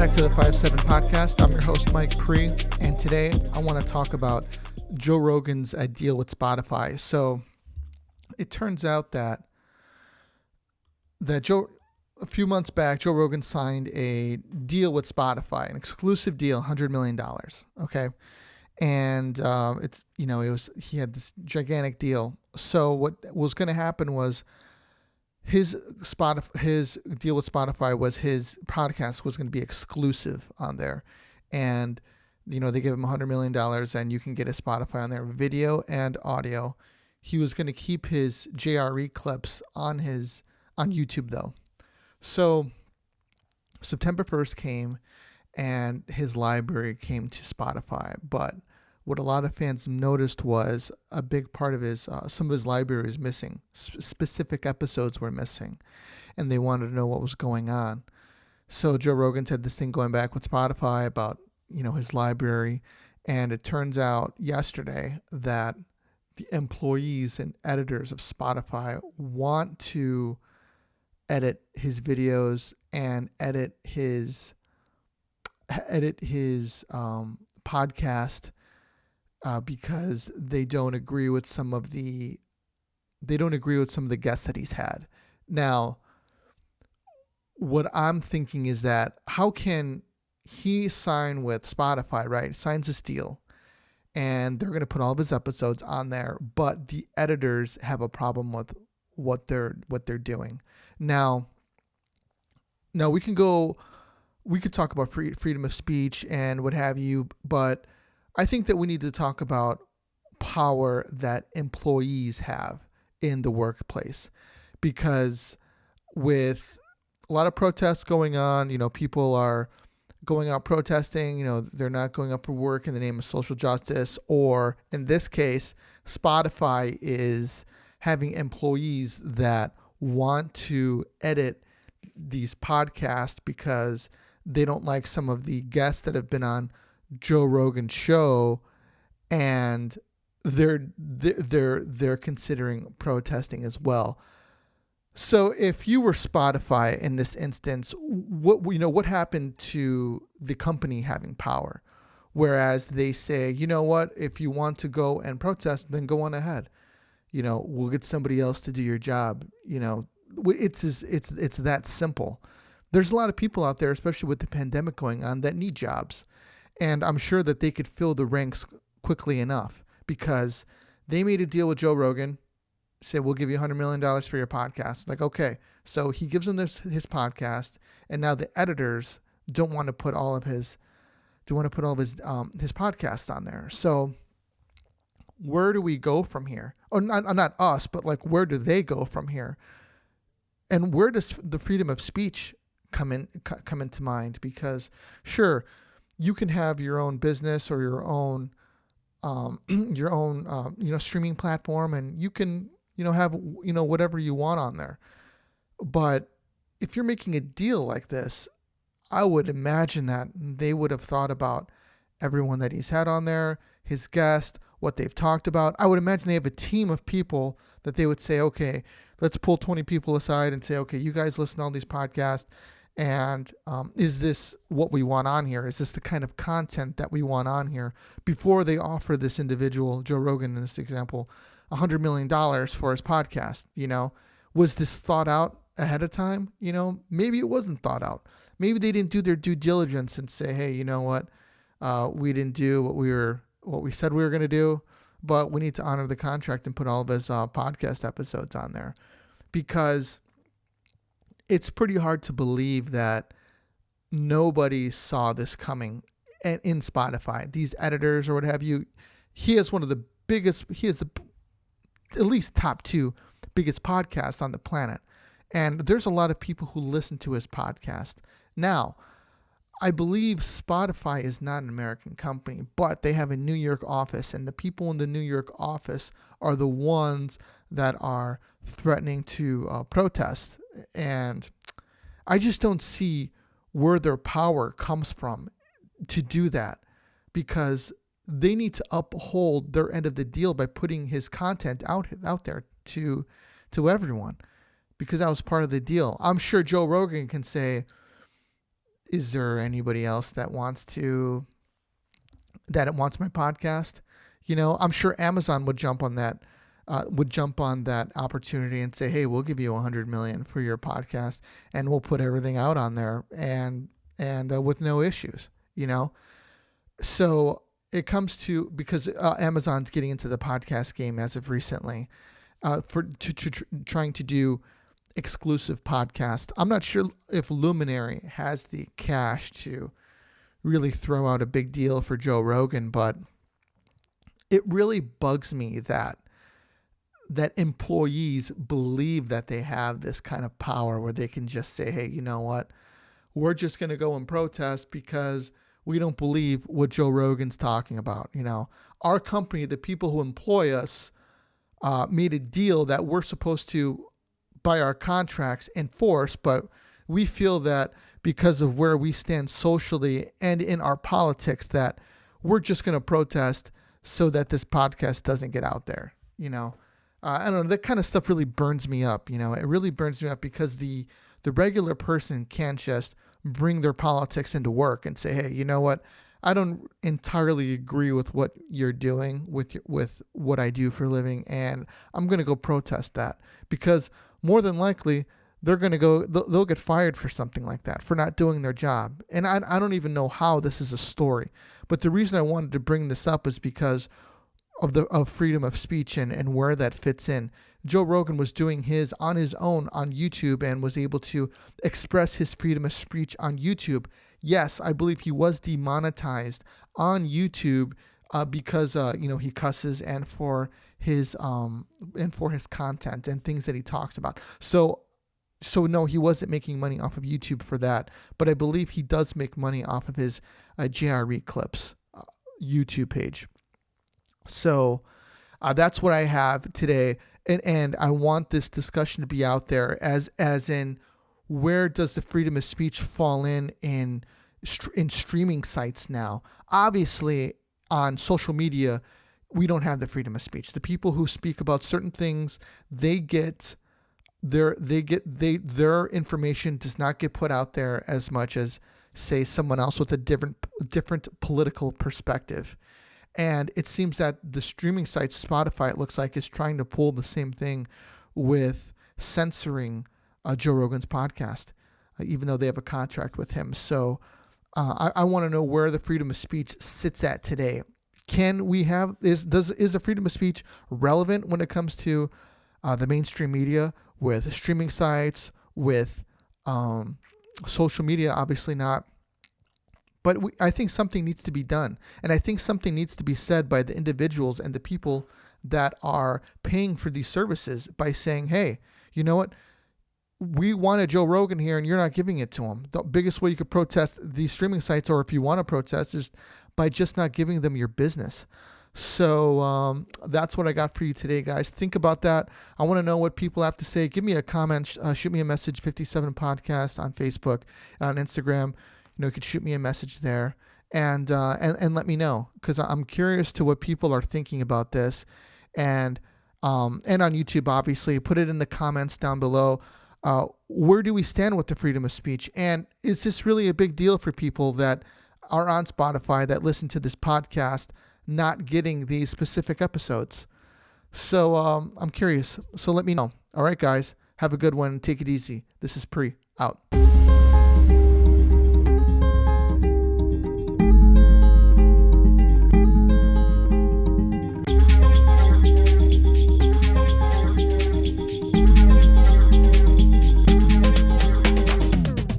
back to the 5-7 podcast. I'm your host, Mike Pre, and today I want to talk about Joe Rogan's deal with Spotify. So it turns out that a few months back, Joe Rogan signed a deal with Spotify, an exclusive deal, $100 million. Okay. And he had this gigantic deal. So what was going to happen was his deal with Spotify was his podcast was going to be exclusive on there. And, they give him $100 million and you can get his Spotify on there, video and audio. He was going to keep his JRE clips on YouTube though. So September 1st came and his library came to Spotify. But what a lot of fans noticed was a big part of some of his library is missing. Specific episodes were missing, and they wanted to know what was going on. So Joe Rogan had this thing going back with Spotify about, his library, and it turns out yesterday that the employees and editors of Spotify want to edit his videos and edit his podcast because they don't agree with some of the guests that he's had. Now, what I'm thinking is that how can he sign with Spotify, right? Signs this deal, and they're going to put all of his episodes on there, but the editors have a problem with what they're doing. Now we could talk about freedom of speech and what have you, but I think that we need to talk about power that employees have in the workplace, because with a lot of protests going on, people are going out protesting, they're not going up for work in the name of social justice, or in this case, Spotify is having employees that want to edit these podcasts because they don't like some of the guests that have been on Joe Rogan's show, and they're considering protesting as well. So if you were Spotify in this instance, what happened to the company having power? Whereas they say, if you want to go and protest, then go on ahead. We'll get somebody else to do your job. It's that simple. There's a lot of people out there, especially with the pandemic going on, that need jobs. And I'm sure that they could fill the ranks quickly enough because they made a deal with Joe Rogan, said, we'll give you $100 million for your podcast. Like, okay. So he gives them his podcast, and now the editors don't want to put all of his podcast on there. So where do we go from here? Or not us, but like, where do they go from here? And where does the freedom of speech come into mind? Because sure, you can have your own business or your own streaming platform, and you can, have, whatever you want on there. But if you're making a deal like this, I would imagine that they would have thought about everyone that he's had on there, his guest, what they've talked about. I would imagine they have a team of people that they would say, okay, let's pull 20 people aside and say, okay, you guys listen to all these podcasts. And is this what we want on here? Is this the kind of content that we want on here? Before they offer this individual, Joe Rogan in this example, $100 million for his podcast, was this thought out ahead of time? Maybe it wasn't thought out. Maybe they didn't do their due diligence and say, hey, you know what? We didn't do what we said we were going to do, but we need to honor the contract and put all of his podcast episodes on there, because it's pretty hard to believe that nobody saw this coming in Spotify. These editors or what have you, he has at least top 2 biggest podcasts on the planet. And there's a lot of people who listen to his podcast. Now, I believe Spotify is not an American company, but they have a New York office, and the people in the New York office are the ones that are threatening to protest. And I just don't see where their power comes from to do that, because they need to uphold their end of the deal by putting his content out there to everyone, because that was part of the deal. I'm sure Joe Rogan can say, is there anybody else that wants my podcast? I'm sure Amazon would jump on that opportunity and say, hey, we'll give you $100 million for your podcast, and we'll put everything out on there and with no issues. So it comes to, because Amazon's getting into the podcast game as of recently, trying to do exclusive podcast. I'm not sure if Luminary has the cash to really throw out a big deal for Joe Rogan, but it really bugs me that employees believe that they have this kind of power where they can just say, hey, you know what? We're just going to go and protest because we don't believe what Joe Rogan's talking about. Our company, the people who employ us, made a deal that we're supposed to, by our contracts, enforce, but we feel that because of where we stand socially and in our politics, that we're just going to protest so that this podcast doesn't get out there. I don't know, that kind of stuff really burns me up. It really burns me up because the regular person can't just bring their politics into work and say, hey, you know what? I don't entirely agree with what you're doing with what I do for a living, and I'm going to go protest that, because more than likely they'll get fired for something like that, for not doing their job. And I don't even know how this is a story, but the reason I wanted to bring this up is because of freedom of speech and where that fits in. Joe Rogan was doing his on his own on YouTube and was able to express his freedom of speech on YouTube. Yes, I believe he was demonetized on YouTube because he cusses and for his content and things that he talks about. So no, he wasn't making money off of YouTube for that, but I believe he does make money off of his JRE Clips YouTube page. So that's what I have today, and I want this discussion to be out there as in, where does the freedom of speech fall in streaming sites now? Obviously, on social media, we don't have the freedom of speech. The people who speak about certain things, their information does not get put out there as much as, say, someone else with a different political perspective. And it seems that the streaming site Spotify, it looks like, is trying to pull the same thing with censoring Joe Rogan's podcast, even though they have a contract with him. So I want to know where the freedom of speech sits at today. Can we have is the freedom of speech relevant when it comes to the mainstream media, with streaming sites, with social media? Obviously not. But I think something needs to be done. And I think something needs to be said by the individuals and the people that are paying for these services by saying, hey, you know what? We wanted Joe Rogan here and you're not giving it to him. The biggest way you could protest these streaming sites, or if you want to protest, is by just not giving them your business. So that's what I got for you today, guys. Think about that. I want to know what people have to say. Give me a comment. Shoot me a message, 57 Podcast on Facebook, on Instagram. You could shoot me a message there and let me know, because I'm curious to what people are thinking about this, and on YouTube, obviously, put it in the comments down below. Where do we stand with the freedom of speech? And is this really a big deal for people that are on Spotify that listen to this podcast, not getting these specific episodes? So I'm curious. So let me know. All right, guys, have a good one. Take it easy. This is Pre out.